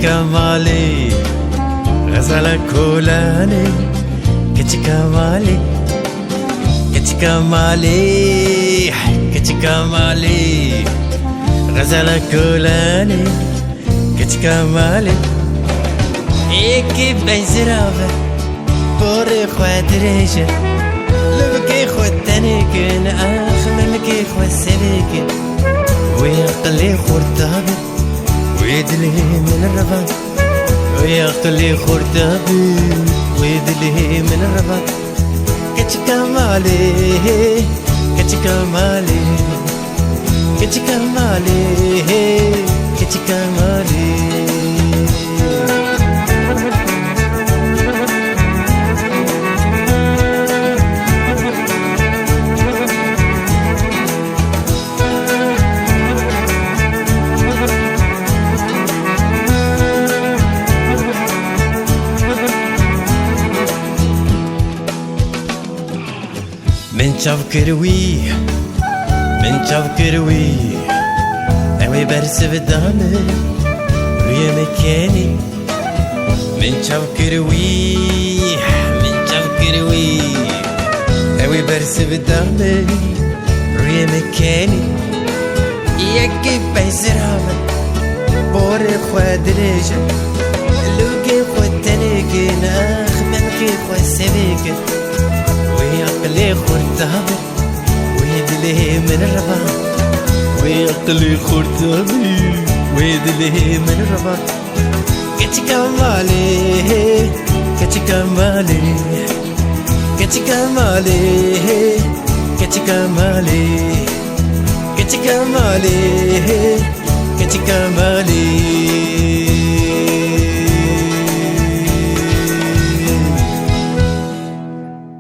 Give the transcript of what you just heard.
كمالي غزالة كولاني كمالي كمالي كمالي غزالة كولاني كمالي إيكي بيزرافة بوري خواتريشة لبكي خواتنيكن آخمنكي خواسبيكن ويقلي خورتابي ويدلي من الرباط ويقلي خورتابي ويدلي من الرباط كمالي كمالي كمالي كمالي من شاف كروي اوي برس بدامي روي مكاني من شاف كروي اوي برس بدامي روي مكاني يكي بيزرامي بوري خوادريجة لوكي خوتنيكي ناخ منكي خواسبيكي ويقلي خورتابي ويدلي من الرباط ويقلي خورتابي ويدلي من الرباط كمالي كمالي كمالي كمالي كمالي كمالي